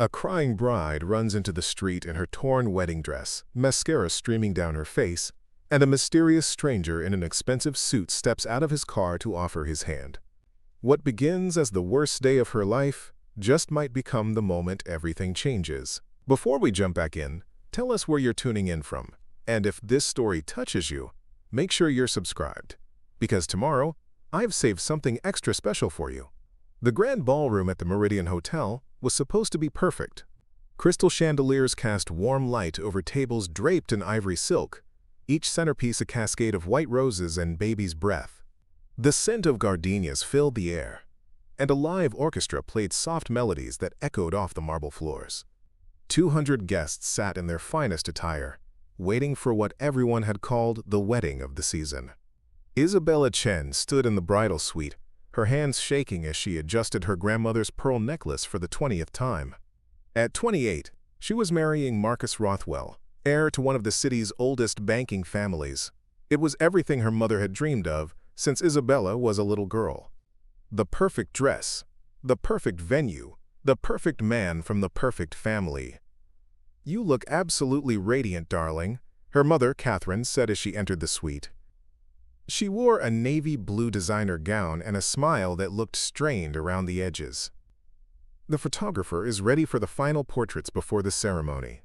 A crying bride runs into the street in her torn wedding dress, mascara streaming down her face, and a mysterious stranger in an expensive suit steps out of his car to offer his hand. What begins as the worst day of her life just might become the moment everything changes. Before we jump back in, tell us where you're tuning in from, and if this story touches you, make sure you're subscribed, because tomorrow, I've saved something extra special for you. The Grand Ballroom at the Meridian Hotel was supposed to be perfect. Crystal chandeliers cast warm light over tables draped in ivory silk, each centerpiece a cascade of white roses and baby's breath. The scent of gardenias filled the air, and a live orchestra played soft melodies that echoed off the marble floors. 200 guests sat in their finest attire, waiting for what everyone had called the wedding of the season. Isabella Chen stood in the bridal suite, her hands shaking as she adjusted her grandmother's pearl necklace for the 20th time. At 28, she was marrying Marcus Rothwell, heir to one of the city's oldest banking families. It was everything her mother had dreamed of since Isabella was a little girl. The perfect dress, the perfect venue, the perfect man from the perfect family. "You look absolutely radiant, darling," her mother, Catherine, said as she entered the suite. She wore a navy blue designer gown and a smile that looked strained around the edges. "The photographer is ready for the final portraits before the ceremony."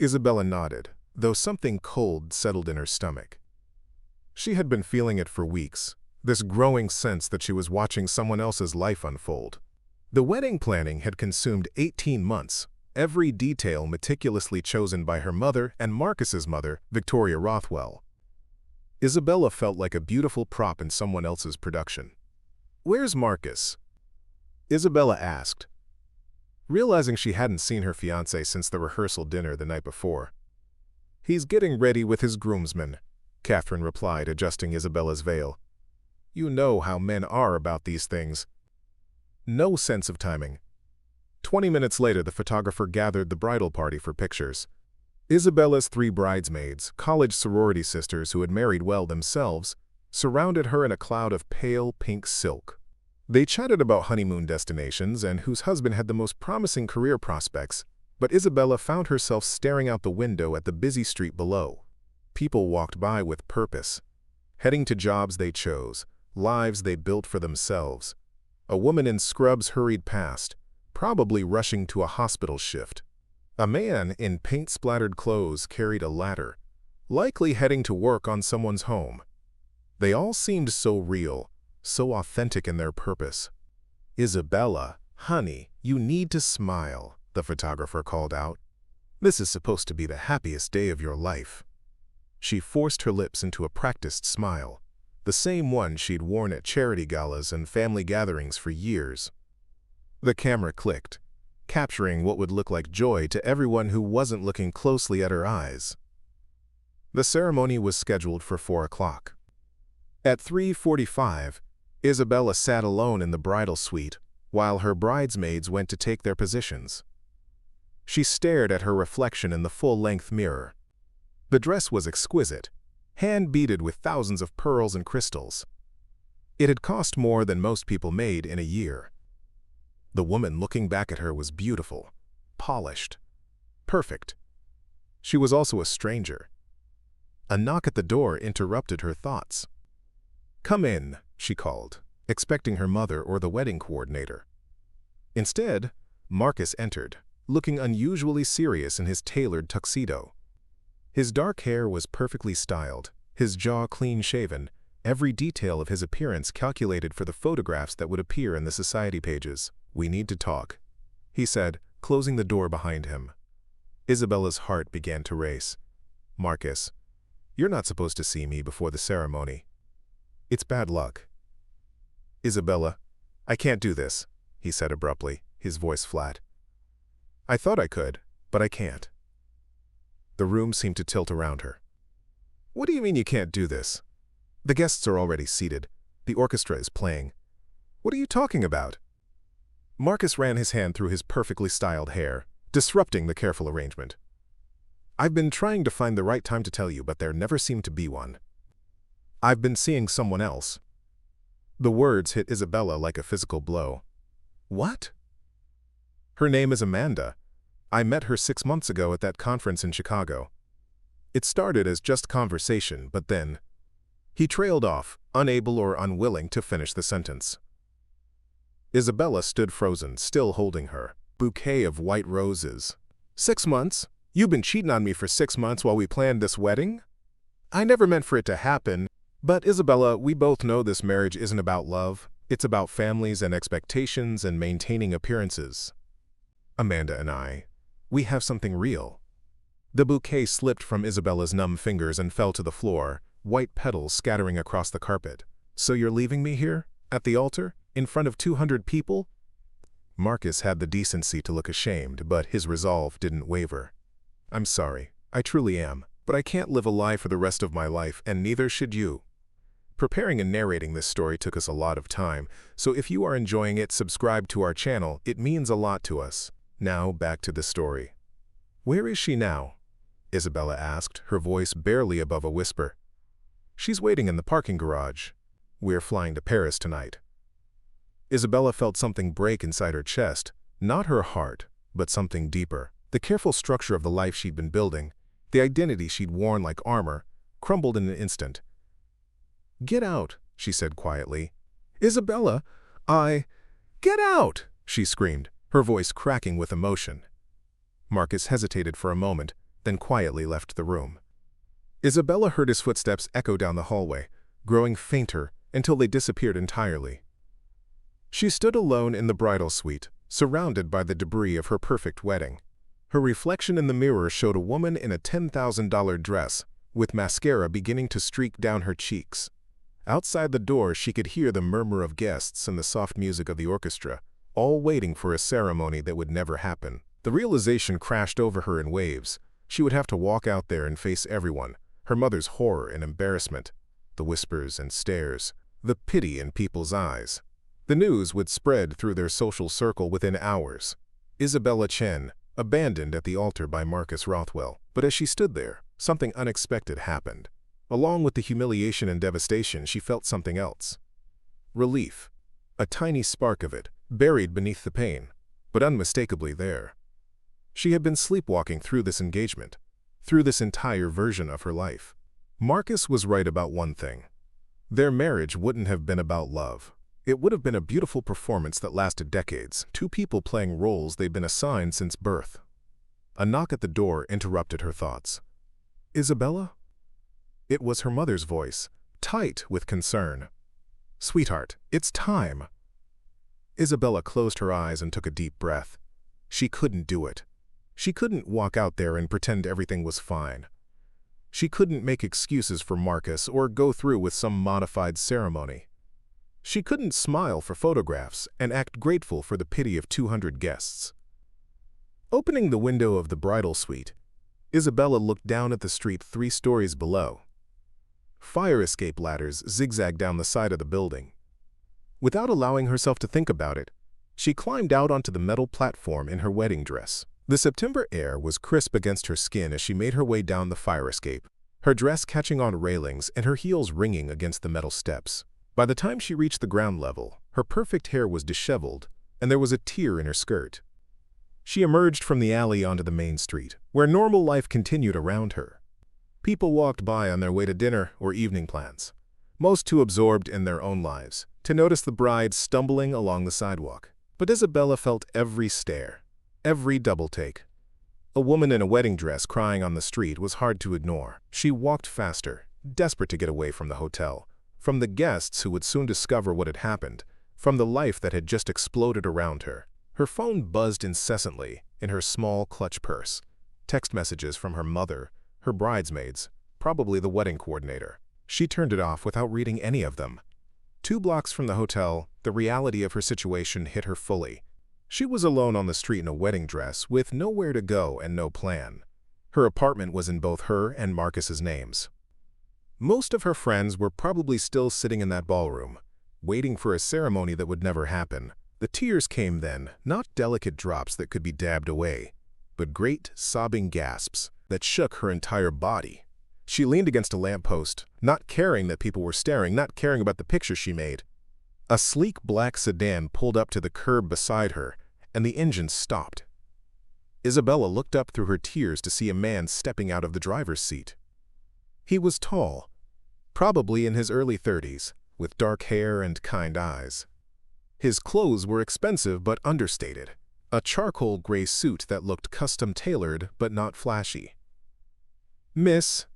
Isabella nodded, though something cold settled in her stomach. She had been feeling it for weeks, this growing sense that she was watching someone else's life unfold. The wedding planning had consumed 18 months, every detail meticulously chosen by her mother and Marcus's mother, Victoria Rothwell. Isabella felt like a beautiful prop in someone else's production. "Where's Marcus?" Isabella asked, realizing she hadn't seen her fiancé since the rehearsal dinner the night before. "He's getting ready with his groomsmen," Catherine replied, adjusting Isabella's veil. "You know how men are about these things." No sense of timing. 20 minutes later, the photographer gathered the bridal party for pictures. Isabella's 3 bridesmaids, college sorority sisters who had married well themselves, surrounded her in a cloud of pale pink silk. They chatted about honeymoon destinations and whose husband had the most promising career prospects, but Isabella found herself staring out the window at the busy street below. People walked by with purpose, heading to jobs they chose, lives they built for themselves. A woman in scrubs hurried past, probably rushing to a hospital shift. A man in paint-splattered clothes carried a ladder, likely heading to work on someone's home. They all seemed so real, so authentic in their purpose. "Isabella, honey, you need to smile," the photographer called out. "This is supposed to be the happiest day of your life." She forced her lips into a practiced smile, the same one she'd worn at charity galas and family gatherings for years. The camera clicked, capturing what would look like joy to everyone who wasn't looking closely at her eyes. The ceremony was scheduled for 4 o'clock. At 3:45, Isabella sat alone in the bridal suite while her bridesmaids went to take their positions. She stared at her reflection in the full-length mirror. The dress was exquisite, hand-beaded with thousands of pearls and crystals. It had cost more than most people made in a year. The woman looking back at her was beautiful, polished, perfect. She was also a stranger. A knock at the door interrupted her thoughts. "Come in," she called, expecting her mother or the wedding coordinator. Instead, Marcus entered, looking unusually serious in his tailored tuxedo. His dark hair was perfectly styled, his jaw clean-shaven, every detail of his appearance calculated for the photographs that would appear in the society pages. "We need to talk," he said, closing the door behind him. Isabella's heart began to race. "Marcus, you're not supposed to see me before the ceremony. It's bad luck." "Isabella, I can't do this," he said abruptly, his voice flat. "I thought I could, but I can't." The room seemed to tilt around her. "What do you mean you can't do this? The guests are already seated. The orchestra is playing. What are you talking about?" Marcus ran his hand through his perfectly styled hair, disrupting the careful arrangement. "I've been trying to find the right time to tell you, but there never seemed to be one. I've been seeing someone else." The words hit Isabella like a physical blow. "What?" Her name is Amanda. I met her 6 months ago at that conference in Chicago. It started as just conversation, but then he trailed off, unable or unwilling to finish the sentence. Isabella stood frozen, still holding her bouquet of white roses. 6 months? You've been cheating on me for 6 months while we planned this wedding? I never meant for it to happen. But Isabella, we both know this marriage isn't about love. It's about families and expectations and maintaining appearances. Amanda and I, we have something real. The bouquet slipped from Isabella's numb fingers and fell to the floor, white petals scattering across the carpet. So you're leaving me here? At the altar? In front of 200 people? Marcus had the decency to look ashamed, but his resolve didn't waver. I'm sorry, I truly am, but I can't live a lie for the rest of my life, and neither should you. Preparing and narrating this story took us a lot of time, so if you are enjoying it, subscribe to our channel. It means a lot to us. Now, back to the story. Where is she now? Isabella asked, her voice barely above a whisper. She's waiting in the parking garage. We're flying to Paris tonight. Isabella felt something break inside her chest, not her heart, but something deeper. The careful structure of the life she'd been building, the identity she'd worn like armor, crumbled in an instant. Get out, she said quietly. Isabella, Get out, she screamed, her voice cracking with emotion. Marcus hesitated for a moment, then quietly left the room. Isabella heard his footsteps echo down the hallway, growing fainter until they disappeared entirely. She stood alone in the bridal suite, surrounded by the debris of her perfect wedding. Her reflection in the mirror showed a woman in a $10,000 dress, with mascara beginning to streak down her cheeks. Outside the door, she could hear the murmur of guests and the soft music of the orchestra, all waiting for a ceremony that would never happen. The realization crashed over her in waves. She would have to walk out there and face everyone, her mother's horror and embarrassment, the whispers and stares, the pity in people's eyes. The news would spread through their social circle within hours. Isabella Chen, abandoned at the altar by Marcus Rothwell. But as she stood there, something unexpected happened. Along with the humiliation and devastation, she felt something else. Relief. A tiny spark of it, buried beneath the pain, but unmistakably there. She had been sleepwalking through this engagement, through this entire version of her life. Marcus was right about one thing. Their marriage wouldn't have been about love. It would have been a beautiful performance that lasted decades, two people playing roles they'd been assigned since birth. A knock at the door interrupted her thoughts. Isabella? It was her mother's voice, tight with concern. Sweetheart, it's time. Isabella closed her eyes and took a deep breath. She couldn't do it. She couldn't walk out there and pretend everything was fine. She couldn't make excuses for Marcus or go through with some modified ceremony. She couldn't smile for photographs and act grateful for the pity of 200 guests. Opening the window of the bridal suite, Isabella looked down at the street 3 stories below. Fire escape ladders zigzagged down the side of the building. Without allowing herself to think about it, she climbed out onto the metal platform in her wedding dress. The September air was crisp against her skin as she made her way down the fire escape, her dress catching on railings and her heels ringing against the metal steps. By the time she reached the ground level, her perfect hair was disheveled, and there was a tear in her skirt. She emerged from the alley onto the main street, where normal life continued around her. People walked by on their way to dinner or evening plans, most too absorbed in their own lives to notice the bride stumbling along the sidewalk. But Isabella felt every stare, every double take. A woman in a wedding dress crying on the street was hard to ignore. She walked faster, desperate to get away from the hotel, from the guests who would soon discover what had happened, from the life that had just exploded around her. Her phone buzzed incessantly in her small clutch purse. Text messages from her mother, her bridesmaids, probably the wedding coordinator. She turned it off without reading any of them. 2 blocks from the hotel, the reality of her situation hit her fully. She was alone on the street in a wedding dress with nowhere to go and no plan. Her apartment was in both her and Marcus's names. Most of her friends were probably still sitting in that ballroom, waiting for a ceremony that would never happen. The tears came then, not delicate drops that could be dabbed away, but great, sobbing gasps that shook her entire body. She leaned against a lamppost, not caring that people were staring, not caring about the picture she made. A sleek black sedan pulled up to the curb beside her, and the engine stopped. Isabella looked up through her tears to see a man stepping out of the driver's seat. He was tall, probably in his early 30s, with dark hair and kind eyes. His clothes were expensive but understated, a charcoal gray suit that looked custom-tailored but not flashy. "Miss,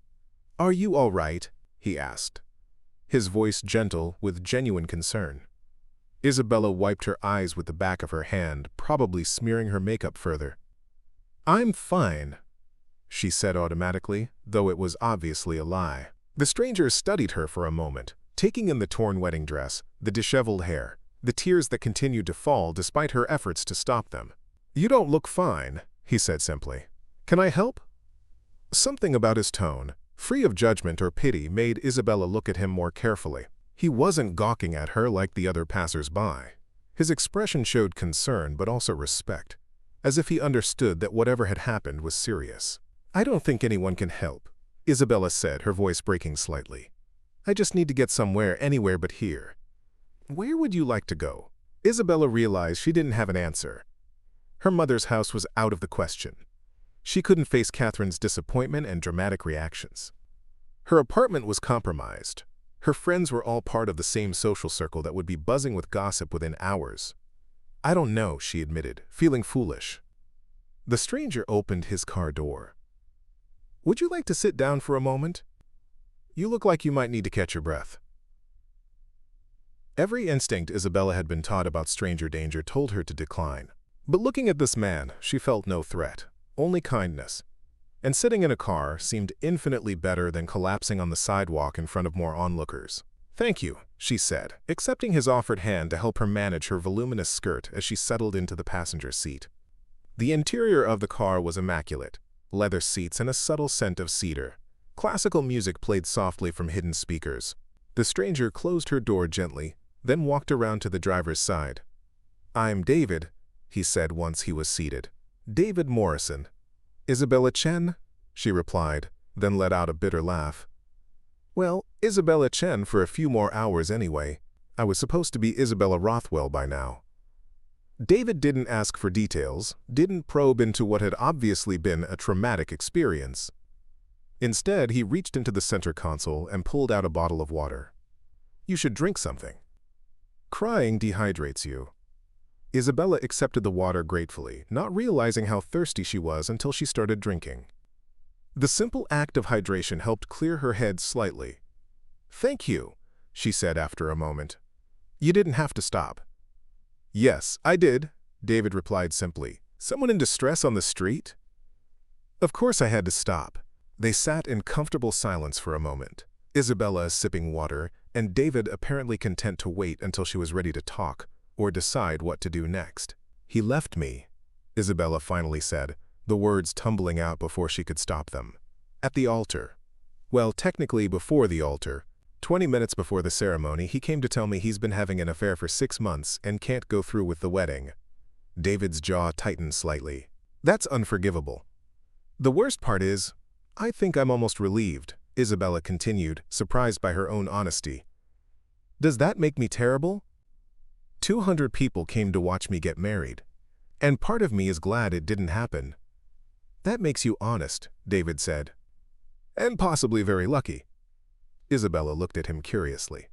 are you all right?" he asked, his voice gentle with genuine concern. Isabella wiped her eyes with the back of her hand, probably smearing her makeup further. "I'm fine," she said automatically, though it was obviously a lie. The stranger studied her for a moment, taking in the torn wedding dress, the disheveled hair, the tears that continued to fall despite her efforts to stop them. "You don't look fine," he said simply. "Can I help?" Something about his tone, free of judgment or pity, made Isabella look at him more carefully. He wasn't gawking at her like the other passers-by. His expression showed concern but also respect, as if he understood that whatever had happened was serious. "I don't think anyone can help," Isabella said, her voice breaking slightly. "I just need to get somewhere, anywhere but here." "Where would you like to go?" Isabella realized she didn't have an answer. Her mother's house was out of the question. She couldn't face Catherine's disappointment and dramatic reactions. Her apartment was compromised. Her friends were all part of the same social circle that would be buzzing with gossip within hours. "I don't know," she admitted, feeling foolish. The stranger opened his car door. "Would you like to sit down for a moment? You look like you might need to catch your breath." Every instinct Isabella had been taught about stranger danger told her to decline. But looking at this man, she felt no threat, only kindness. And sitting in a car seemed infinitely better than collapsing on the sidewalk in front of more onlookers. "Thank you," she said, accepting his offered hand to help her manage her voluminous skirt as she settled into the passenger seat. The interior of the car was immaculate, leather seats and a subtle scent of cedar. Classical music played softly from hidden speakers. The stranger closed her door gently, then walked around to the driver's side. "I'm David," he said once he was seated. "David Morrison." "Isabella Chen?" she replied, then let out a bitter laugh. "Well, Isabella Chen for a few more hours anyway. I was supposed to be Isabella Rothwell by now." David didn't ask for details, didn't probe into what had obviously been a traumatic experience. Instead, he reached into the center console and pulled out a bottle of water. "You should drink something. Crying dehydrates you." Isabella accepted the water gratefully, not realizing how thirsty she was until she started drinking. The simple act of hydration helped clear her head slightly. "Thank you," she said after a moment. "You didn't have to stop." "Yes, I did," David replied simply. "Someone in distress on the street?" "Of course I had to stop." They sat in comfortable silence for a moment, Isabella sipping water, and David apparently content to wait until she was ready to talk or decide what to do next. "He left me," Isabella finally said, the words tumbling out before she could stop them. "At the altar. Well, technically before the altar. 20 minutes before the ceremony, he came to tell me he's been having an affair for 6 months and can't go through with the wedding." David's jaw tightened slightly. "That's unforgivable. The worst part is, I think I'm almost relieved," Isabella continued, surprised by her own honesty. "Does that make me terrible? 200 people came to watch me get married, and part of me is glad it didn't happen." "That makes you honest," David said. "And possibly very lucky." Isabella looked at him curiously.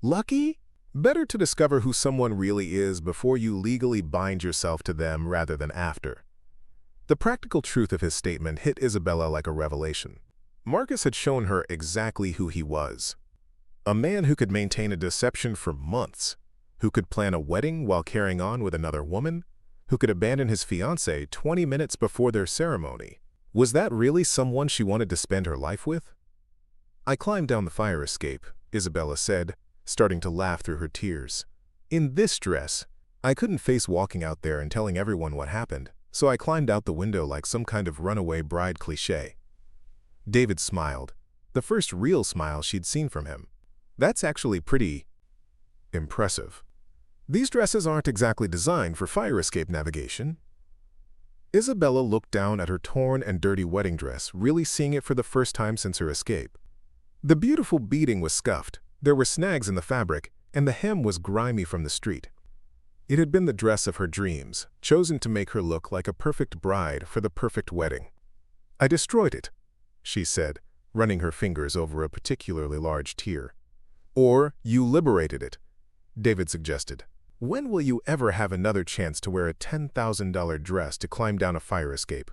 "Lucky? Better to discover who someone really is before you legally bind yourself to them rather than after." The practical truth of his statement hit Isabella like a revelation. Marcus had shown her exactly who he was. A man who could maintain a deception for months, who could plan a wedding while carrying on with another woman, who could abandon his fiancée 20 minutes before their ceremony. Was that really someone she wanted to spend her life with? "I climbed down the fire escape," Isabella said, starting to laugh through her tears. "In this dress, I couldn't face walking out there and telling everyone what happened, so I climbed out the window like some kind of runaway bride cliché." David smiled, the first real smile she'd seen from him. "That's actually pretty impressive. These dresses aren't exactly designed for fire escape navigation." Isabella looked down at her torn and dirty wedding dress, really seeing it for the first time since her escape. The beautiful beading was scuffed, there were snags in the fabric, and the hem was grimy from the street. It had been the dress of her dreams, chosen to make her look like a perfect bride for the perfect wedding. "I destroyed it," she said, running her fingers over a particularly large tear. "Or you liberated it," David suggested. "When will you ever have another chance to wear a $10,000 dress to climb down a fire escape?"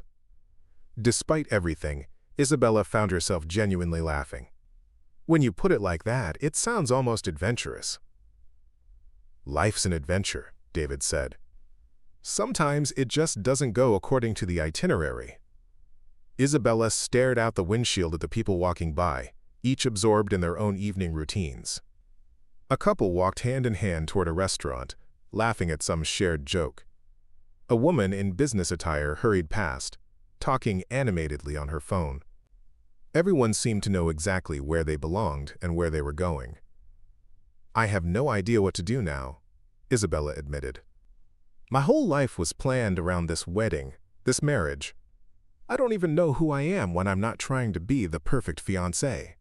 Despite everything, Isabella found herself genuinely laughing. "When you put it like that, it sounds almost adventurous." "Life's an adventure," David said. "Sometimes it just doesn't go according to the itinerary." Isabella stared out the windshield at the people walking by, each absorbed in their own evening routines. A couple walked hand in hand toward a restaurant, laughing at some shared joke. A woman in business attire hurried past, talking animatedly on her phone. Everyone seemed to know exactly where they belonged and where they were going. "I have no idea what to do now," Isabella admitted. "My whole life was planned around this wedding, this marriage. I don't even know who I am when I'm not trying to be the perfect fiancé."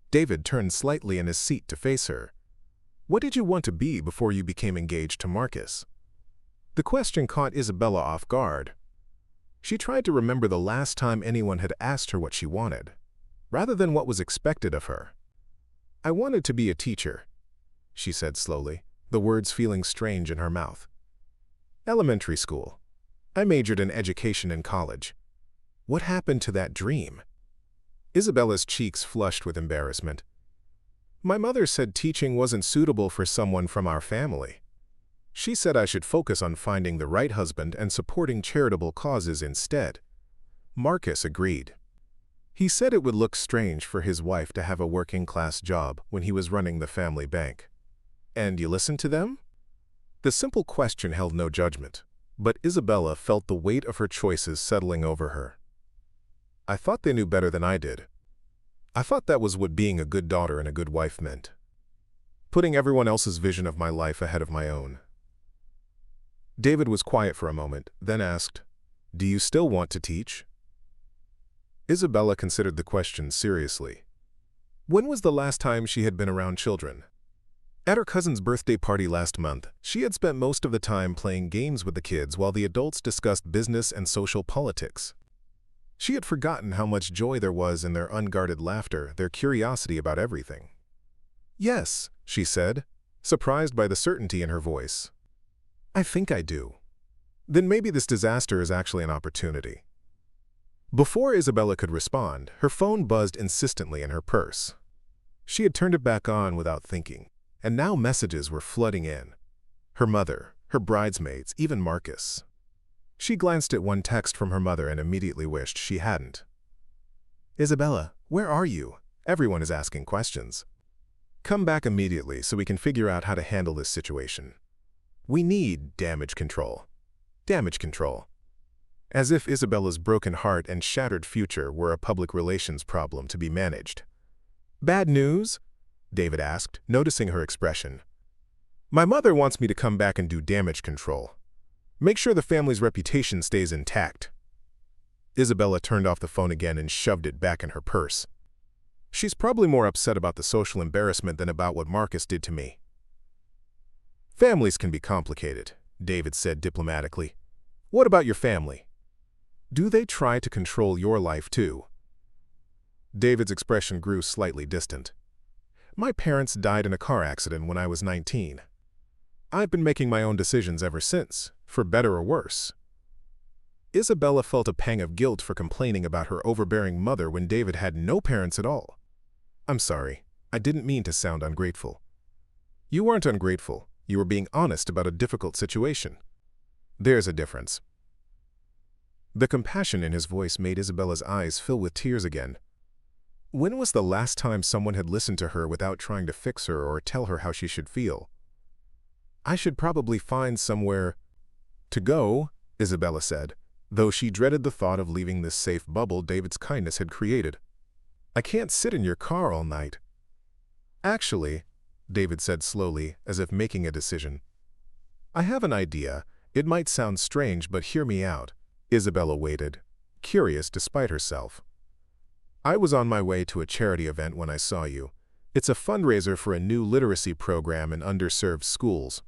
David turned slightly in his seat to face her. "What did you want to be before you became engaged to Marcus?" The question caught Isabella off guard. She tried to remember the last time anyone had asked her what she wanted, rather than what was expected of her. "I wanted to be a teacher," she said slowly, the words feeling strange in her mouth. "Elementary school. I majored in education in college." What happened to that dream? Isabella's cheeks flushed with embarrassment. "My mother said teaching wasn't suitable for someone from our family. She said I should focus on finding the right husband and supporting charitable causes instead." Marcus agreed. He said it would look strange for his wife to have a working-class job when he was running the family bank. "And you listened to them?" The simple question held no judgment, but Isabella felt the weight of her choices settling over her. "I thought they knew better than I did. I thought that was what being a good daughter and a good wife meant. Putting everyone else's vision of my life ahead of my own." David was quiet for a moment, then asked, "Do you still want to teach?" Isabella considered the question seriously. When was the last time she had been around children? At her cousin's birthday party last month, she had spent most of the time playing games with the kids while the adults discussed business and social politics. She had forgotten how much joy there was in their unguarded laughter, their curiosity about everything. "Yes," she said, surprised by the certainty in her voice. "I think I do." Then maybe this disaster is actually an opportunity. Before Isabella could respond, her phone buzzed insistently in her purse. She had turned it back on without thinking, and now messages were flooding in. Her mother, her bridesmaids, even Marcus. She glanced at one text from her mother and immediately wished she hadn't. "Isabella, where are you? Everyone is asking questions. Come back immediately so we can figure out how to handle this situation. We need damage control." Damage control. As if Isabella's broken heart and shattered future were a public relations problem to be managed. "Bad news?" David asked, noticing her expression. "My mother wants me to come back and do damage control. Make sure the family's reputation stays intact." Isabella turned off the phone again and shoved it back in her purse. "She's probably more upset about the social embarrassment than about what Marcus did to me." "Families can be complicated," David said diplomatically. "What about your family? Do they try to control your life too?" David's expression grew slightly distant. "My parents died in a car accident when I was 19. I've been making my own decisions ever since, for better or worse." Isabella felt a pang of guilt for complaining about her overbearing mother when David had no parents at all. "I'm sorry, I didn't mean to sound ungrateful." "You weren't ungrateful, you were being honest about a difficult situation. There's a difference." The compassion in his voice made Isabella's eyes fill with tears again. When was the last time someone had listened to her without trying to fix her or tell her how she should feel? "I should probably find somewhere to go," Isabella said, though she dreaded the thought of leaving this safe bubble David's kindness had created. "I can't sit in your car all night." "Actually," David said slowly, as if making a decision, "I have an idea. It might sound strange, but hear me out." Isabella waited, curious despite herself. "I was on my way to a charity event when I saw you. It's a fundraiser for a new literacy program in underserved schools."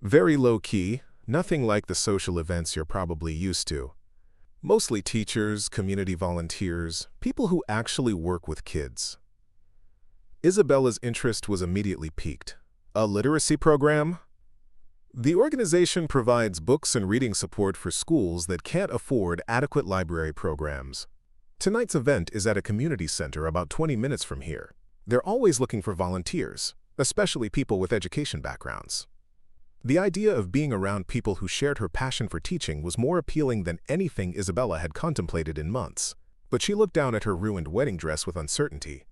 Very low-key, nothing like the social events you're probably used to. Mostly teachers, community volunteers, people who actually work with kids. Isabella's interest was immediately piqued. A literacy program? The organization provides books and reading support for schools that can't afford adequate library programs. Tonight's event is at a community center about 20 minutes from here. They're always looking for volunteers, especially people with education backgrounds. The idea of being around people who shared her passion for teaching was more appealing than anything Isabella had contemplated in months. But she looked down at her ruined wedding dress with uncertainty.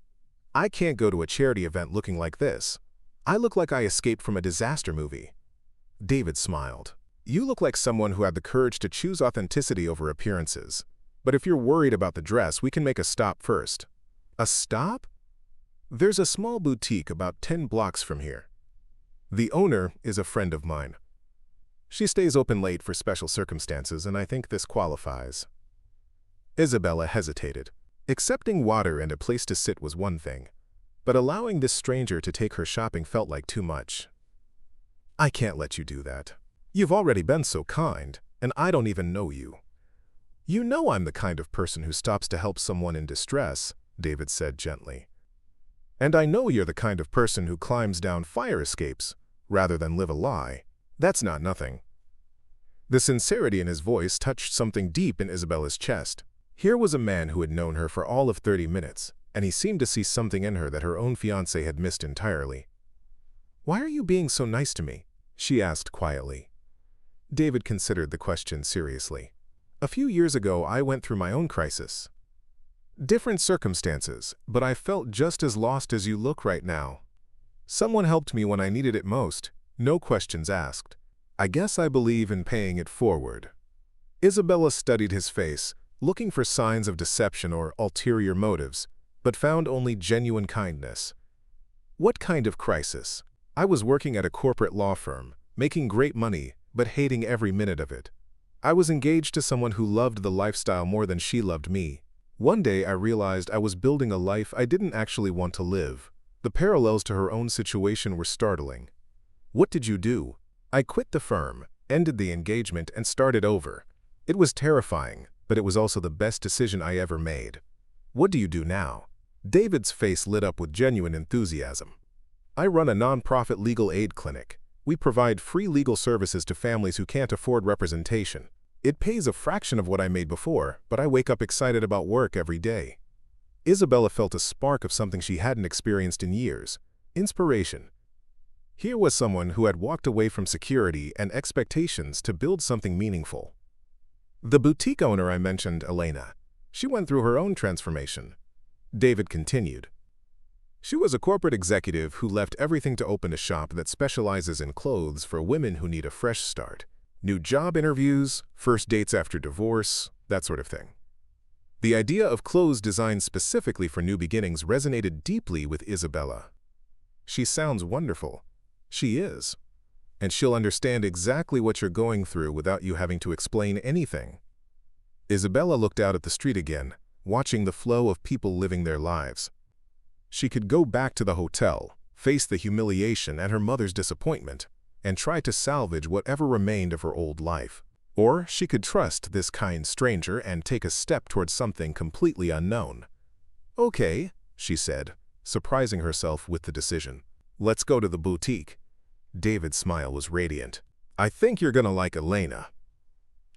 I can't go to a charity event looking like this. I look like I escaped from a disaster movie. David smiled. You look like someone who had the courage to choose authenticity over appearances. But if you're worried about the dress, we can make a stop first. A stop? There's a small boutique about 10 blocks from here. The owner is a friend of mine. She stays open late for special circumstances, and I think this qualifies. Isabella hesitated. Accepting water and a place to sit was one thing, but allowing this stranger to take her shopping felt like too much. I can't let you do that. You've already been so kind, and I don't even know you. You know I'm the kind of person who stops to help someone in distress, David said gently. And I know you're the kind of person who climbs down fire escapes rather than live a lie. That's not nothing. The sincerity in his voice touched something deep in Isabella's chest. Here was a man who had known her for all of 30 minutes, and he seemed to see something in her that her own fiancé had missed entirely. Why are you being so nice to me? She asked quietly. David considered the question seriously. A few years ago, I went through my own crisis. Different circumstances, but I felt just as lost as you look right now. Someone helped me when I needed it most, no questions asked. I guess I believe in paying it forward. Isabella studied his face, looking for signs of deception or ulterior motives, but found only genuine kindness. What kind of crisis? I was working at a corporate law firm, making great money, but hating every minute of it. I was engaged to someone who loved the lifestyle more than she loved me. One day I realized I was building a life I didn't actually want to live. The parallels to her own situation were startling. What did you do? I quit the firm, ended the engagement, and started over. It was terrifying, but it was also the best decision I ever made. What do you do now? David's face lit up with genuine enthusiasm. I run a nonprofit legal aid clinic. We provide free legal services to families who can't afford representation. It pays a fraction of what I made before, but I wake up excited about work every day. Isabella felt a spark of something she hadn't experienced in years: inspiration. Here was someone who had walked away from security and expectations to build something meaningful. The boutique owner I mentioned, Elena, she went through her own transformation. David continued. She was a corporate executive who left everything to open a shop that specializes in clothes for women who need a fresh start. New job interviews, first dates after divorce, that sort of thing. The idea of clothes designed specifically for new beginnings resonated deeply with Isabella. She sounds wonderful. She is. And she'll understand exactly what you're going through without you having to explain anything. Isabella looked out at the street again, watching the flow of people living their lives. She could go back to the hotel, face the humiliation and her mother's disappointment, and try to salvage whatever remained of her old life. Or she could trust this kind stranger and take a step towards something completely unknown. Okay, she said, surprising herself with the decision. Let's go to the boutique. David's smile was radiant. I think you're gonna like Elena.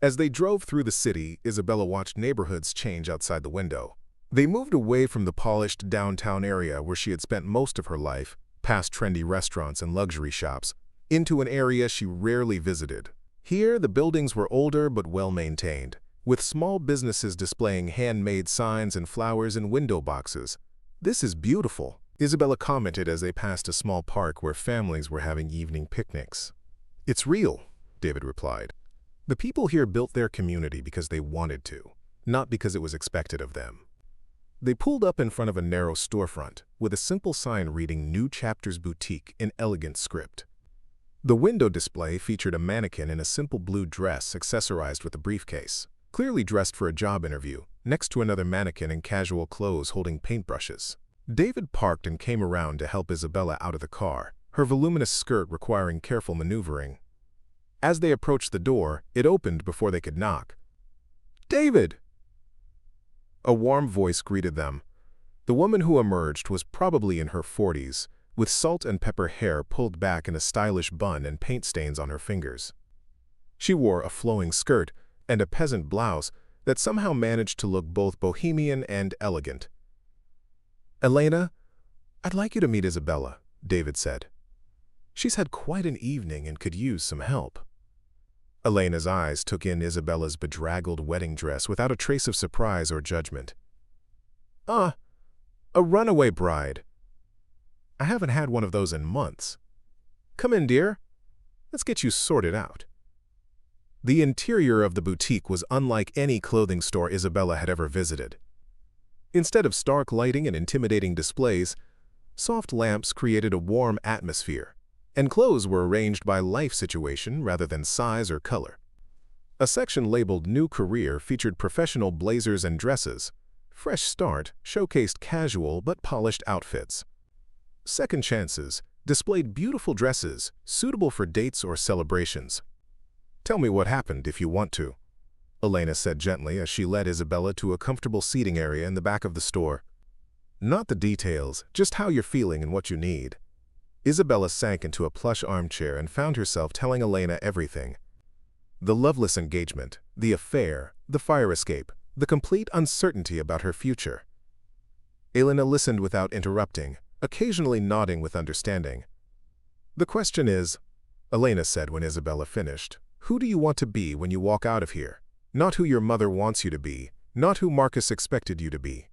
As they drove through the city, Isabella watched neighborhoods change outside the window. They moved away from the polished downtown area where she had spent most of her life, past trendy restaurants and luxury shops, into an area she rarely visited. Here, the buildings were older but well-maintained, with small businesses displaying handmade signs and flowers in window boxes. This is beautiful, Isabella commented as they passed a small park where families were having evening picnics. It's real, David replied. The people here built their community because they wanted to, not because it was expected of them. They pulled up in front of a narrow storefront with a simple sign reading New Chapters Boutique in elegant script. The window display featured a mannequin in a simple blue dress accessorized with a briefcase, clearly dressed for a job interview, next to another mannequin in casual clothes holding paintbrushes. David parked and came around to help Isabella out of the car, her voluminous skirt requiring careful maneuvering. As they approached the door, it opened before they could knock. "David!" A warm voice greeted them. The woman who emerged was probably in her 40s, with salt and pepper hair pulled back in a stylish bun and paint stains on her fingers. She wore a flowing skirt and a peasant blouse that somehow managed to look both bohemian and elegant. "Elena, I'd like you to meet Isabella," David said. "She's had quite an evening and could use some help." Elena's eyes took in Isabella's bedraggled wedding dress without a trace of surprise or judgment. "A runaway bride. I haven't had one of those in months. Come in, dear. Let's get you sorted out." The interior of the boutique was unlike any clothing store Isabella had ever visited. Instead of stark lighting and intimidating displays, soft lamps created a warm atmosphere, and clothes were arranged by life situation rather than size or color. A section labeled New Career featured professional blazers and dresses. Fresh Start showcased casual but polished outfits. Second Chances displayed beautiful dresses suitable for dates or celebrations. "Tell me what happened if you want to," Elena said gently as she led Isabella to a comfortable seating area in the back of the store. "Not the details, just how you're feeling and what you need." Isabella sank into a plush armchair and found herself telling Elena everything. The loveless engagement, the affair, the fire escape, the complete uncertainty about her future. Elena listened without interrupting, occasionally nodding with understanding. "The question is," Elena said when Isabella finished, "who do you want to be when you walk out of here? Not who your mother wants you to be, not who Marcus expected you to be.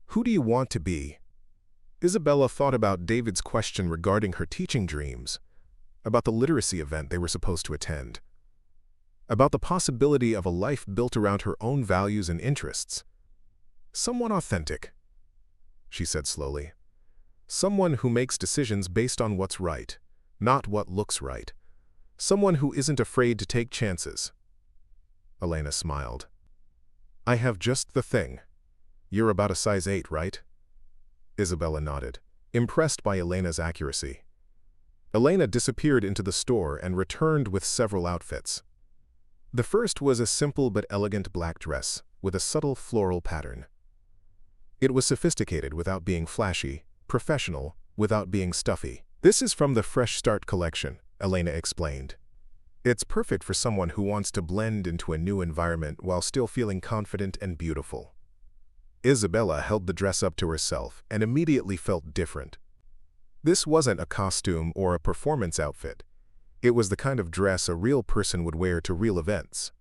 Who do you want to be?" Isabella thought about David's question regarding her teaching dreams, about the literacy event they were supposed to attend, about the possibility of a life built around her own values and interests. "Someone authentic," she said slowly. "Someone who makes decisions based on what's right, not what looks right. Someone who isn't afraid to take chances." Elena smiled. "I have just the thing. You're about a size 8, right?" Isabella nodded, impressed by Elena's accuracy. Elena disappeared into the store and returned with several outfits. The first was a simple but elegant black dress with a subtle floral pattern. It was sophisticated without being flashy, professional without being stuffy. "This is from the Fresh Start collection," Elena explained. "It's perfect for someone who wants to blend into a new environment while still feeling confident and beautiful." Isabella held the dress up to herself and immediately felt different. This wasn't a costume or a performance outfit. It was the kind of dress a real person would wear to real events.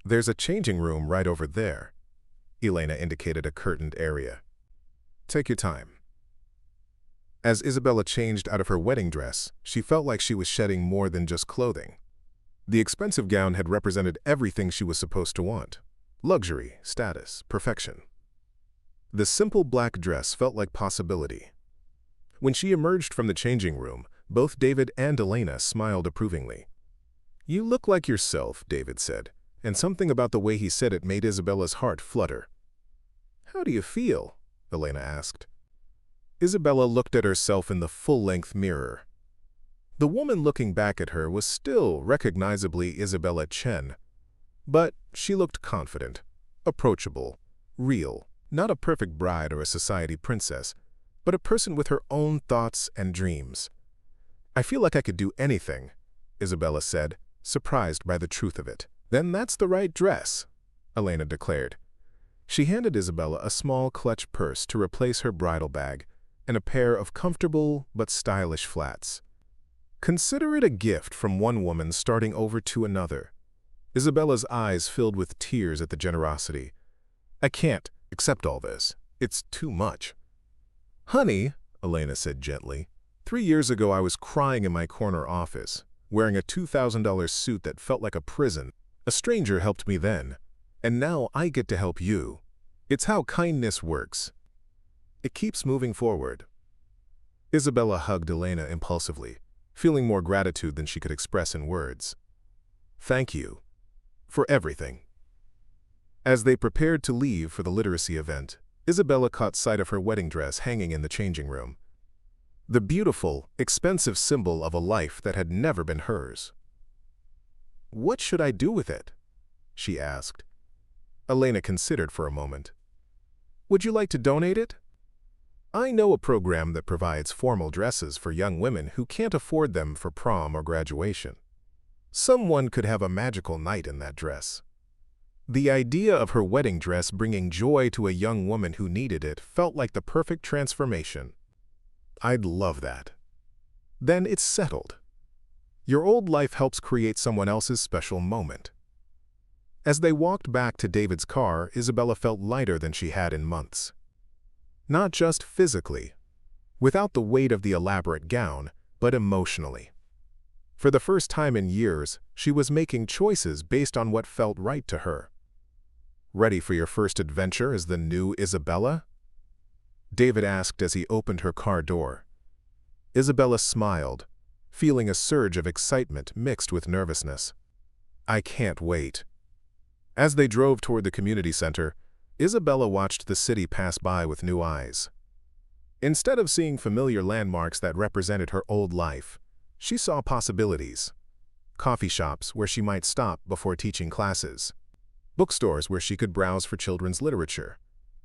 "There's a changing room right over there." Elena indicated a curtained area. "Take your time." As Isabella changed out of her wedding dress, she felt like she was shedding more than just clothing. The expensive gown had represented everything she was supposed to want: luxury, status, perfection. The simple black dress felt like possibility. When she emerged from the changing room, both David and Elena smiled approvingly. "You look like yourself," David said, and something about the way he said it made Isabella's heart flutter. "How do you feel?" Elena asked. Isabella looked at herself in the full-length mirror. The woman looking back at her was still recognizably Isabella Chen, but she looked confident, approachable, real, not a perfect bride or a society princess, but a person with her own thoughts and dreams. "I feel like I could do anything," Isabella said, surprised by the truth of it. "Then that's the right dress," Elena declared. She handed Isabella a small clutch purse to replace her bridal bag and a pair of comfortable but stylish flats. "Consider it a gift from one woman starting over to another." Isabella's eyes filled with tears at the generosity. "I can't accept all this. It's too much." "Honey," Elena said gently, 3 years ago I was crying in my corner office, wearing a $2,000 suit that felt like a prison. A stranger helped me then, and now I get to help you. It's how kindness works. It keeps moving forward." Isabella hugged Elena impulsively, feeling more gratitude than she could express in words. "Thank you for everything." As they prepared to leave for the literacy event, Isabella caught sight of her wedding dress hanging in the changing room. The beautiful, expensive symbol of a life that had never been hers. "What should I do with it?" she asked. Elena considered for a moment. "Would you like to donate it?" "I know a program that provides formal dresses for young women who can't afford them for prom or graduation. Someone could have a magical night in that dress." The idea of her wedding dress bringing joy to a young woman who needed it felt like the perfect transformation. "I'd love that." "Then it's settled. Your old life helps create someone else's special moment." As they walked back to David's car, Isabella felt lighter than she had in months. Not just physically, without the weight of the elaborate gown, but emotionally. For the first time in years, she was making choices based on what felt right to her. "Ready for your first adventure as the new Isabella?" David asked as he opened her car door. Isabella smiled, feeling a surge of excitement mixed with nervousness. "I can't wait." As they drove toward the community center, Isabella watched the city pass by with new eyes. Instead of seeing familiar landmarks that represented her old life, she saw possibilities. Coffee shops where she might stop before teaching classes. Bookstores where she could browse for children's literature.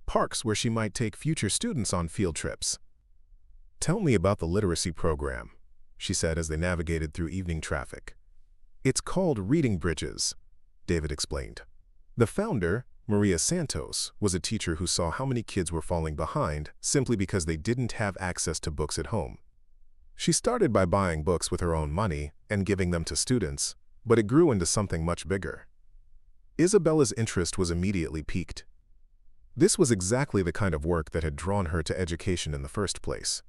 Parks where she might take future students on field trips. "Tell me about the literacy program," she said as they navigated through evening traffic. "It's called Reading Bridges," David explained. The founder, Maria Santos, was a teacher who saw how many kids were falling behind simply because they didn't have access to books at home. She started by buying books with her own money and giving them to students, but it grew into something much bigger. Isabella's interest was immediately piqued. This was exactly the kind of work that had drawn her to education in the first place.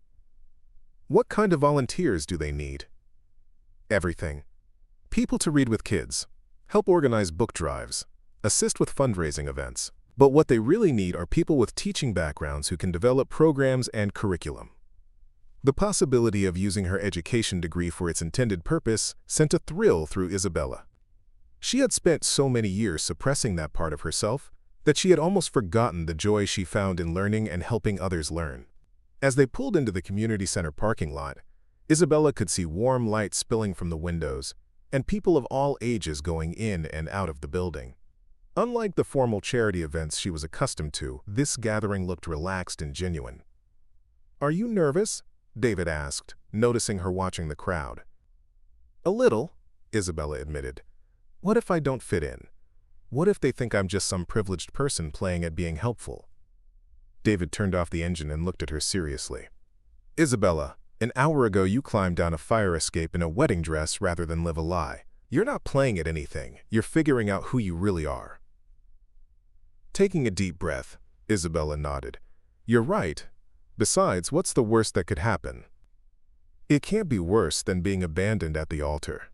"What kind of volunteers do they need?" "Everything. People to read with kids, help organize book drives, assist with fundraising events. But what they really need are people with teaching backgrounds who can develop programs and curriculum." The possibility of using her education degree for its intended purpose sent a thrill through Isabella. She had spent so many years suppressing that part of herself that she had almost forgotten the joy she found in learning and helping others learn. As they pulled into the community center parking lot, Isabella could see warm light spilling from the windows and people of all ages going in and out of the building. Unlike the formal charity events she was accustomed to, this gathering looked relaxed and genuine. "Are you nervous?" David asked, noticing her watching the crowd. "A little," Isabella admitted. "What if I don't fit in? What if they think I'm just some privileged person playing at being helpful?" David turned off the engine and looked at her seriously. "Isabella, an hour ago you climbed down a fire escape in a wedding dress rather than live a lie. You're not playing at anything. You're figuring out who you really are." Taking a deep breath, Isabella nodded. "You're right. Besides, what's the worst that could happen? It can't be worse than being abandoned at the altar."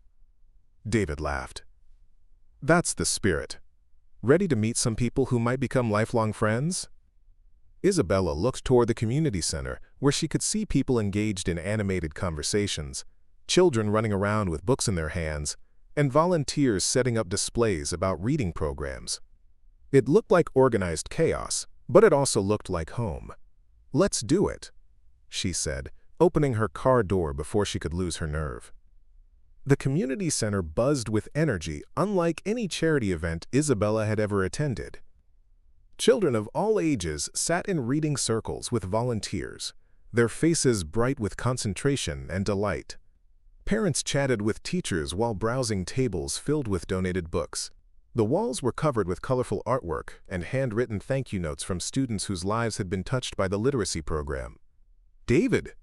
David laughed. "That's the spirit. Ready to meet some people who might become lifelong friends?" Isabella looked toward the community center, where she could see people engaged in animated conversations, children running around with books in their hands, and volunteers setting up displays about reading programs. It looked like organized chaos, but it also looked like home. "Let's do it," she said, opening her car door before she could lose her nerve. The community center buzzed with energy unlike any charity event Isabella had ever attended. Children of all ages sat in reading circles with volunteers, their faces bright with concentration and delight. Parents chatted with teachers while browsing tables filled with donated books. The walls were covered with colorful artwork and handwritten thank you notes from students whose lives had been touched by the literacy program. "David!"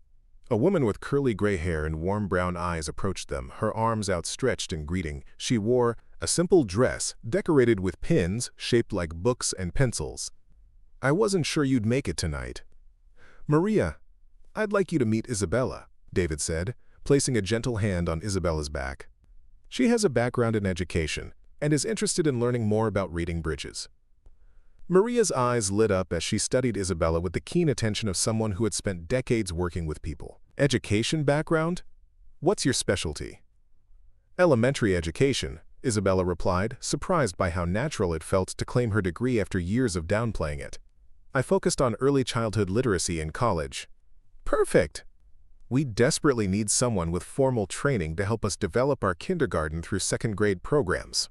A woman with curly gray hair and warm brown eyes approached them, her arms outstretched in greeting. She wore a simple dress decorated with pins shaped like books and pencils. "I wasn't sure you'd make it tonight." "Maria, I'd like you to meet Isabella," David said, placing a gentle hand on Isabella's back. "She has a background in education and is interested in learning more about reading bridges." Maria's eyes lit up as she studied Isabella with the keen attention of someone who had spent decades working with people. "Education background? What's your specialty?" "Elementary education," Isabella replied, surprised by how natural it felt to claim her degree after years of downplaying it. "I focused on early childhood literacy in college." "Perfect!" We desperately need someone with formal training to help us develop our kindergarten through second-grade programs."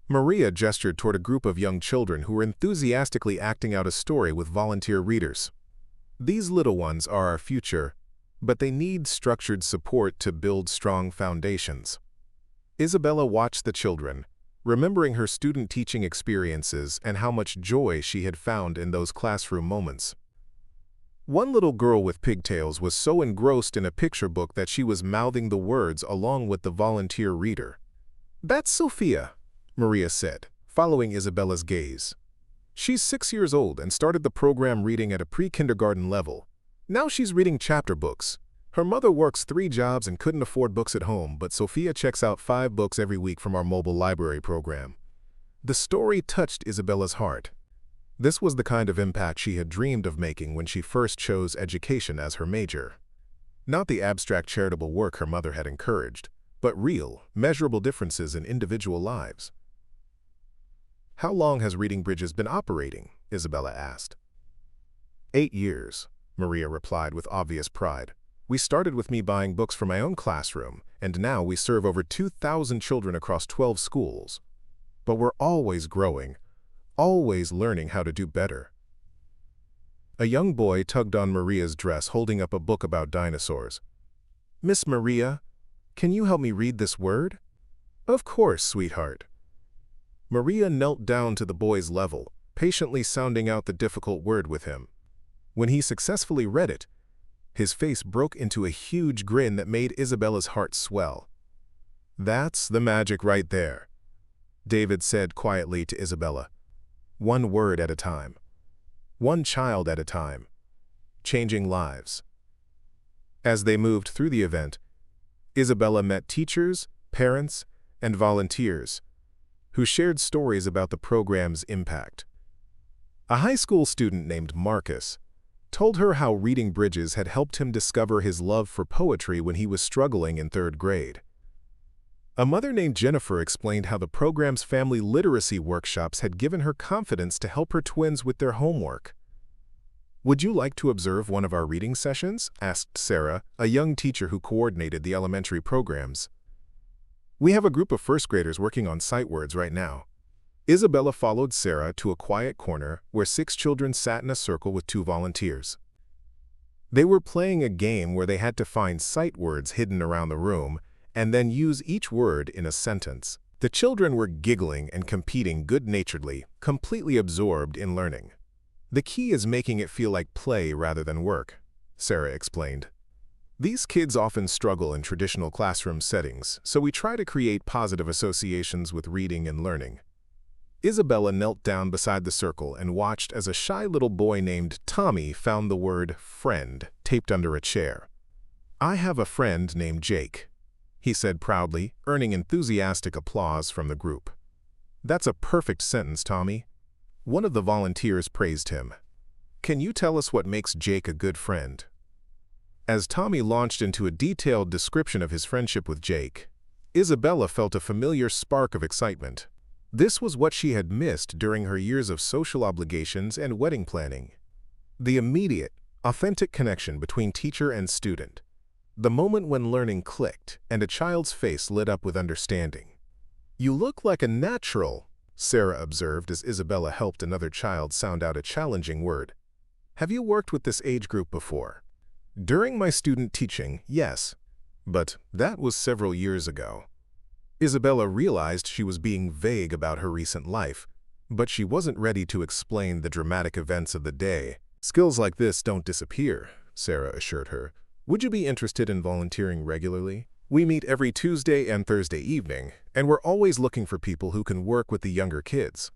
Maria gestured toward a group of young children who were enthusiastically acting out a story with volunteer readers. "These little ones are our future, but they need structured support to build strong foundations." Isabella watched the children, remembering her student teaching experiences and how much joy she had found in those classroom moments. One little girl with pigtails was so engrossed in a picture book that she was mouthing the words along with the volunteer reader. "That's Sophia," Maria said, following Isabella's gaze. "She's 6 years old and started the program reading at a pre-kindergarten level. Now she's reading chapter books. Her mother works 3 jobs and couldn't afford books at home, but Sophia checks out 5 books every week from our mobile library program." The story touched Isabella's heart. This was the kind of impact she had dreamed of making when she first chose education as her major. Not the abstract charitable work her mother had encouraged, but real, measurable differences in individual lives. "How long has Reading Bridges been operating?" Isabella asked. 8 years, Maria replied with obvious pride. "We started with me buying books for my own classroom, and now we serve over 2,000 children across 12 schools. But we're always growing, always learning how to do better." A young boy tugged on Maria's dress, holding up a book about dinosaurs. "Miss Maria, can you help me read this word?" "Of course, sweetheart." Maria knelt down to the boy's level, patiently sounding out the difficult word with him. When he successfully read it, his face broke into a huge grin that made Isabella's heart swell. "That's the magic right there," David said quietly to Isabella. "One word at a time. One child at a time. Changing lives." As they moved through the event, Isabella met teachers, parents, and volunteers who shared stories about the program's impact. A high school student named Marcus told her how Reading Bridges had helped him discover his love for poetry when he was struggling in 3rd grade. A mother named Jennifer explained how the program's family literacy workshops had given her confidence to help her twins with their homework. "Would you like to observe one of our reading sessions?" asked Sarah, a young teacher who coordinated the elementary programs. "We have a group of 1st graders working on sight words right now." Isabella followed Sarah to a quiet corner where 6 children sat in a circle with 2 volunteers. They were playing a game where they had to find sight words hidden around the room and then use each word in a sentence. The children were giggling and competing good-naturedly, completely absorbed in learning. "The key is making it feel like play rather than work," Sarah explained. "These kids often struggle in traditional classroom settings, so we try to create positive associations with reading and learning." Isabella knelt down beside the circle and watched as a shy little boy named Tommy found the word friend taped under a chair. "I have a friend named Jake," he said proudly, earning enthusiastic applause from the group. "That's a perfect sentence, Tommy." One of the volunteers praised him. "Can you tell us what makes Jake a good friend?" As Tommy launched into a detailed description of his friendship with Jake, Isabella felt a familiar spark of excitement. This was what she had missed during her years of social obligations and wedding planning. The immediate, authentic connection between teacher and student. The moment when learning clicked and a child's face lit up with understanding. "You look like a natural," Sarah observed as Isabella helped another child sound out a challenging word. "Have you worked with this age group before?" "During my student teaching, yes. But that was several years ago." Isabella realized she was being vague about her recent life, but she wasn't ready to explain the dramatic events of the day. "Skills like this don't disappear," Sarah assured her. "Would you be interested in volunteering regularly? We meet every Tuesday and Thursday evening, and we're always looking for people who can work with the younger kids."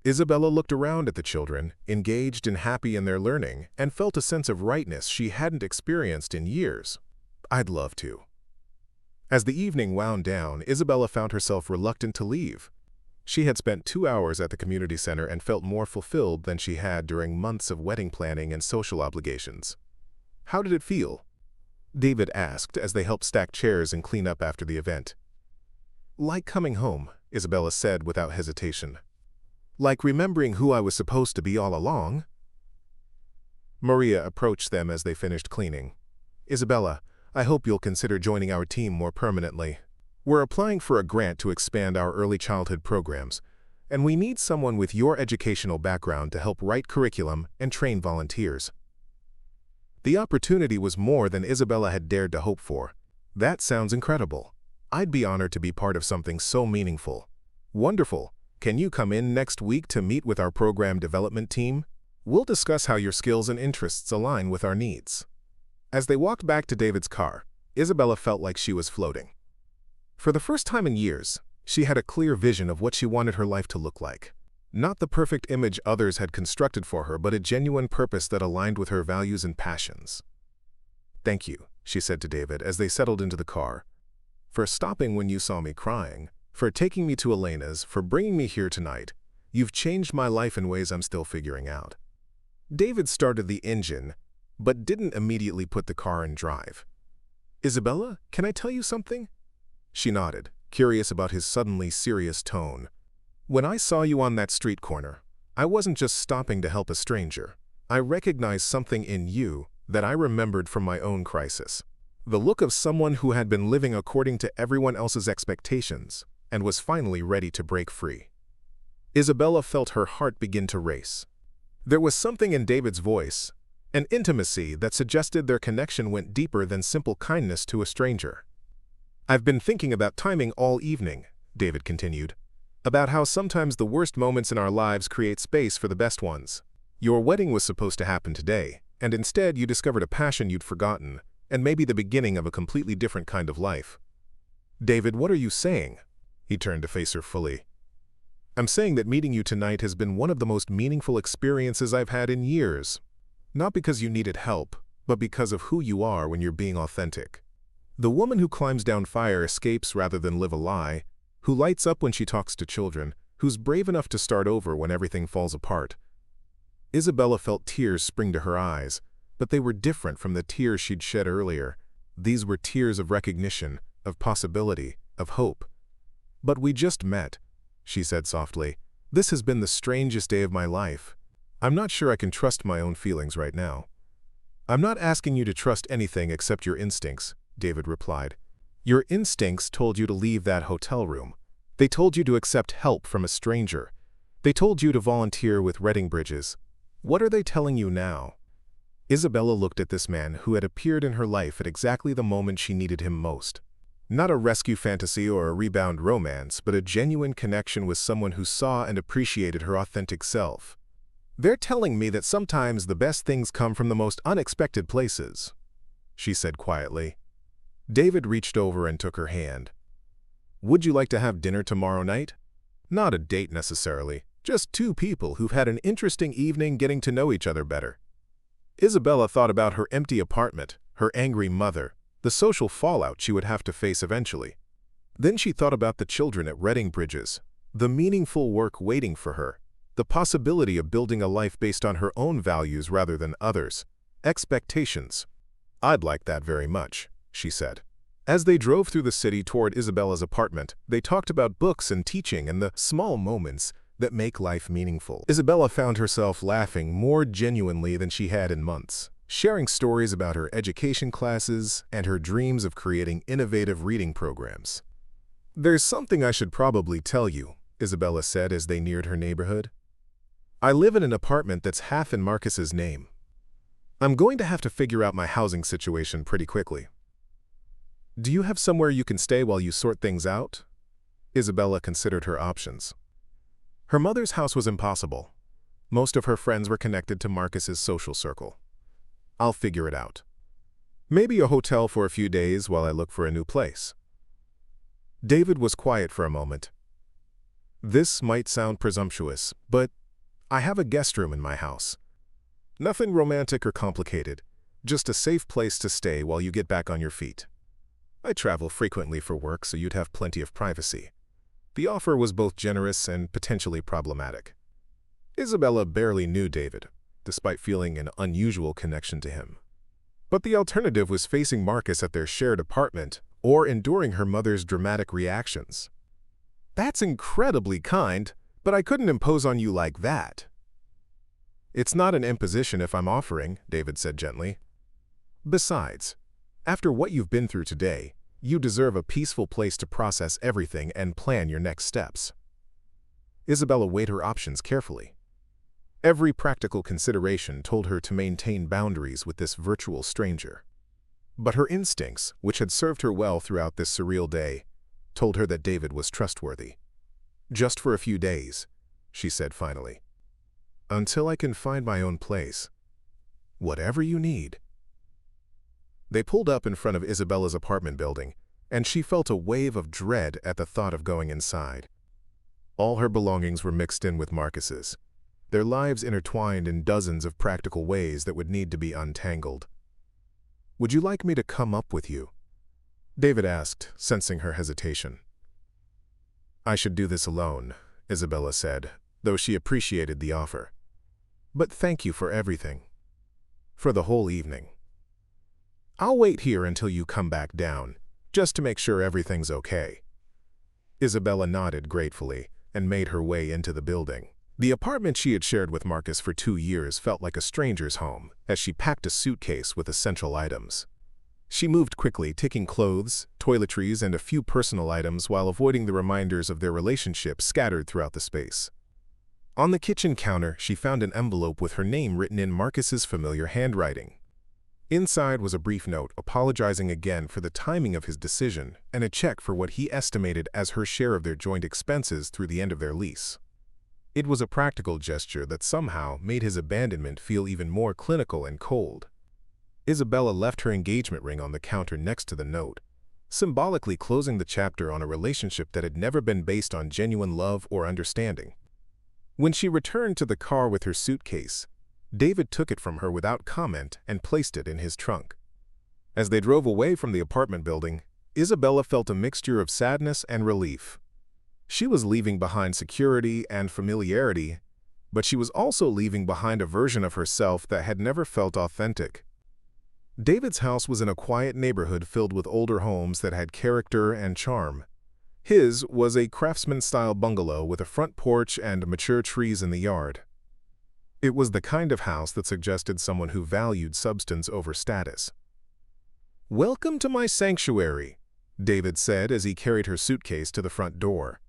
Isabella looked around at the children, engaged and happy in their learning, and felt a sense of rightness she hadn't experienced in years. "I'd love to." As the evening wound down, Isabella found herself reluctant to leave. She had spent 2 hours at the community center and felt more fulfilled than she had during months of wedding planning and social obligations. "How did it feel?" David asked as they helped stack chairs and clean up after the event. "Like coming home," Isabella said without hesitation. "Like remembering who I was supposed to be all along." Maria approached them as they finished cleaning. Isabella, I hope you'll consider joining our team more permanently. We're applying for a grant to expand our early childhood programs, and we need someone with your educational background to help write curriculum and train volunteers. The opportunity was more than Isabella had dared to hope for. That sounds incredible. I'd be honored to be part of something so meaningful. Wonderful. Can you come in next week to meet with our program development team? We'll discuss how your skills and interests align with our needs. As they walked back to David's car, Isabella felt like she was floating. For the first time in years, she had a clear vision of what she wanted her life to look like. Not the perfect image others had constructed for her, but a genuine purpose that aligned with her values and passions. "Thank you," she said to David as they settled into the car, "for stopping when you saw me crying, for taking me to Elena's, for bringing me here tonight. You've changed my life in ways I'm still figuring out." David started the engine, but didn't immediately put the car in drive. "Isabella, can I tell you something?" She nodded, curious about his suddenly serious tone. "When I saw you on that street corner, I wasn't just stopping to help a stranger. I recognized something in you that I remembered from my own crisis. The look of someone who had been living according to everyone else's expectations and was finally ready to break free." Isabella felt her heart begin to race. There was something in David's voice, an intimacy that suggested their connection went deeper than simple kindness to a stranger. "I've been thinking about timing all evening," David continued, "about how sometimes the worst moments in our lives create space for the best ones. Your wedding was supposed to happen today, and instead you discovered a passion you'd forgotten, and maybe the beginning of a completely different kind of life." "David, what are you saying?" He turned to face her fully. "I'm saying that meeting you tonight has been one of the most meaningful experiences I've had in years. Not because you needed help, but because of who you are when you're being authentic. The woman who climbs down fire escapes rather than live a lie, who lights up when she talks to children, who's brave enough to start over when everything falls apart." Isabella felt tears spring to her eyes, but they were different from the tears she'd shed earlier. These were tears of recognition, of possibility, of hope. "But we just met," she said softly. "This has been the strangest day of my life. I'm not sure I can trust my own feelings right now." "I'm not asking you to trust anything except your instincts," David replied. "Your instincts told you to leave that hotel room. They told you to accept help from a stranger. They told you to volunteer with Reading Bridges. What are they telling you now?" Isabella looked at this man who had appeared in her life at exactly the moment she needed him most. Not a rescue fantasy or a rebound romance, but a genuine connection with someone who saw and appreciated her authentic self. "They're telling me that sometimes the best things come from the most unexpected places," she said quietly. David reached over and took her hand. "Would you like to have dinner tomorrow night? Not a date necessarily, just two people who've had an interesting evening getting to know each other better." Isabella thought about her empty apartment, her angry mother, the social fallout she would have to face eventually. Then she thought about the children at Reading Bridges, the meaningful work waiting for her, the possibility of building a life based on her own values rather than others' expectations. "I'd like that very much," she said. As they drove through the city toward Isabella's apartment, they talked about books and teaching and the small moments that make life meaningful. Isabella found herself laughing more genuinely than she had in months, sharing stories about her education classes and her dreams of creating innovative reading programs. "There's something I should probably tell you," Isabella said as they neared her neighborhood. "I live in an apartment that's half in Marcus's name. I'm going to have to figure out my housing situation pretty quickly. Do you have somewhere you can stay while you sort things out?" Isabella considered her options. Her mother's house was impossible. Most of her friends were connected to Marcus's social circle. "I'll figure it out. Maybe a hotel for a few days while I look for a new place." David was quiet for a moment. "This might sound presumptuous, but I have a guest room in my house. Nothing romantic or complicated, just a safe place to stay while you get back on your feet. I travel frequently for work, so you'd have plenty of privacy." The offer was both generous and potentially problematic. Isabella barely knew David, despite feeling an unusual connection to him. But the alternative was facing Marcus at their shared apartment or enduring her mother's dramatic reactions. "That's incredibly kind, but I couldn't impose on you like that." "It's not an imposition if I'm offering," David said gently. "Besides, After what you've been through today, you deserve a peaceful place to process everything and plan your next steps. Isabella weighed her options carefully. Every practical consideration told her to maintain boundaries with this virtual stranger. But her instincts, which had served her well throughout this surreal day, told her that David was trustworthy. "Just for a few days," she said finally. "Until I can find my own place. Whatever you need." They pulled up in front of Isabella's apartment building, and she felt a wave of dread at the thought of going inside. All her belongings were mixed in with Marcus's, their lives intertwined in dozens of practical ways that would need to be untangled. "Would you like me to come up with you?" David asked, sensing her hesitation. "I should do this alone," Isabella said, though she appreciated the offer. "But thank you for everything. For the whole evening. I'll wait here until you come back down, just to make sure everything's okay." Isabella nodded gratefully and made her way into the building. The apartment she had shared with Marcus for 2 years felt like a stranger's home as she packed a suitcase with essential items. She moved quickly, taking clothes, toiletries, and a few personal items while avoiding the reminders of their relationship scattered throughout the space. On the kitchen counter, she found an envelope with her name written in Marcus's familiar handwriting. Inside was a brief note apologizing again for the timing of his decision and a check for what he estimated as her share of their joint expenses through the end of their lease. It was a practical gesture that somehow made his abandonment feel even more clinical and cold. Isabella left her engagement ring on the counter next to the note, symbolically closing the chapter on a relationship that had never been based on genuine love or understanding. When she returned to the car with her suitcase, David took it from her without comment and placed it in his trunk. As they drove away from the apartment building, Isabella felt a mixture of sadness and relief. She was leaving behind security and familiarity, but she was also leaving behind a version of herself that had never felt authentic. David's house was in a quiet neighborhood filled with older homes that had character and charm. His was a craftsman-style bungalow with a front porch and mature trees in the yard. It was the kind of house that suggested someone who valued substance over status. "Welcome to my sanctuary," David said as he carried her suitcase to the front door.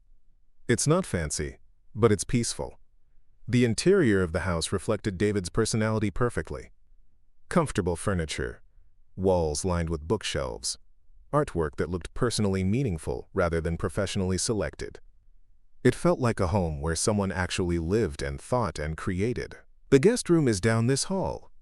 "It's not fancy, but it's peaceful." The interior of the house reflected David's personality perfectly. Comfortable furniture, walls lined with bookshelves, artwork that looked personally meaningful rather than professionally selected. It felt like a home where someone actually lived and thought and created. "The guest room is down this hall,"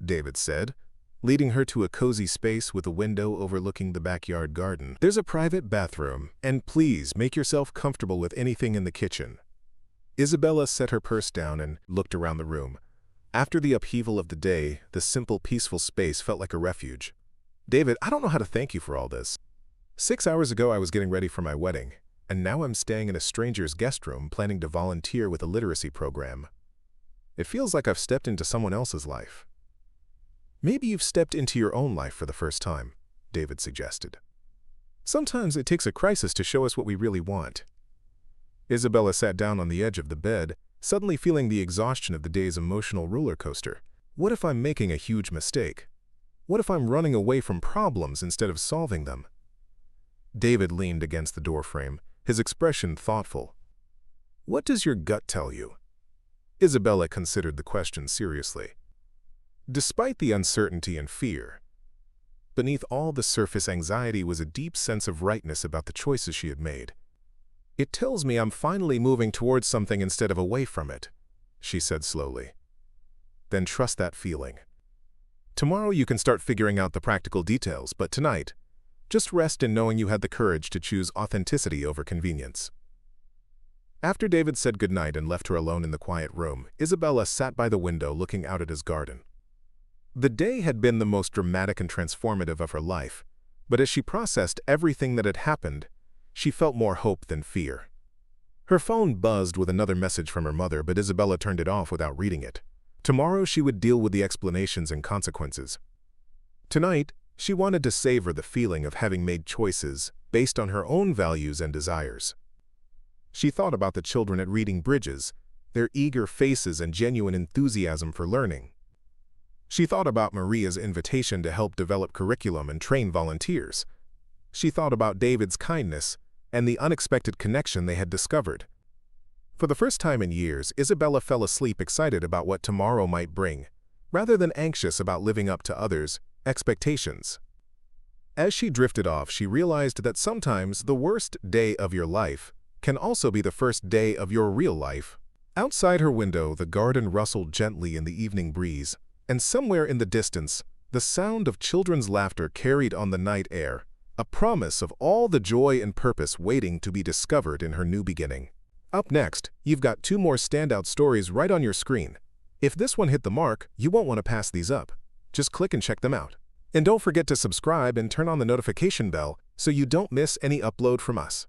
David said, leading her to a cozy space with a window overlooking the backyard garden. "There's a private bathroom, and please make yourself comfortable with anything in the kitchen." Isabella set her purse down and looked around the room. After the upheaval of the day, the simple, peaceful space felt like a refuge. "David, I don't know how to thank you for all this. 6 hours ago I was getting ready for my wedding, and now I'm staying in a stranger's guest room planning to volunteer with a literacy program. It feels like I've stepped into someone else's life." "Maybe you've stepped into your own life for the first time," David suggested. "Sometimes it takes a crisis to show us what we really want." Isabella sat down on the edge of the bed, suddenly feeling the exhaustion of the day's emotional roller coaster. What if I'm making a huge mistake? What if I'm running away from problems instead of solving them? David leaned against the doorframe, his expression thoughtful. "What does your gut tell you?" Isabella considered the question seriously. Despite the uncertainty and fear, beneath all the surface anxiety was a deep sense of rightness about the choices she had made. "It tells me I'm finally moving towards something instead of away from it," she said slowly. "Then trust that feeling. Tomorrow you can start figuring out the practical details, but tonight, just rest in knowing you had the courage to choose authenticity over convenience." After David said goodnight and left her alone in the quiet room, Isabella sat by the window looking out at his garden. The day had been the most dramatic and transformative of her life, but as she processed everything that had happened, she felt more hope than fear. Her phone buzzed with another message from her mother, but Isabella turned it off without reading it. Tomorrow she would deal with the explanations and consequences. Tonight, she wanted to savor the feeling of having made choices based on her own values and desires. She thought about the children at Reading Bridges, their eager faces and genuine enthusiasm for learning. She thought about Maria's invitation to help develop curriculum and train volunteers. She thought about David's kindness and the unexpected connection they had discovered. For the first time in years, Isabella fell asleep excited about what tomorrow might bring, rather than anxious about living up to others' expectations. As she drifted off, she realized that sometimes the worst day of your life can also be the first day of your real life. Outside her window, the garden rustled gently in the evening breeze, and somewhere in the distance, the sound of children's laughter carried on the night air, a promise of all the joy and purpose waiting to be discovered in her new beginning. Up next, you've got 2 more standout stories right on your screen. If this one hit the mark, you won't want to pass these up. Just click and check them out. And don't forget to subscribe and turn on the notification bell so you don't miss any upload from us.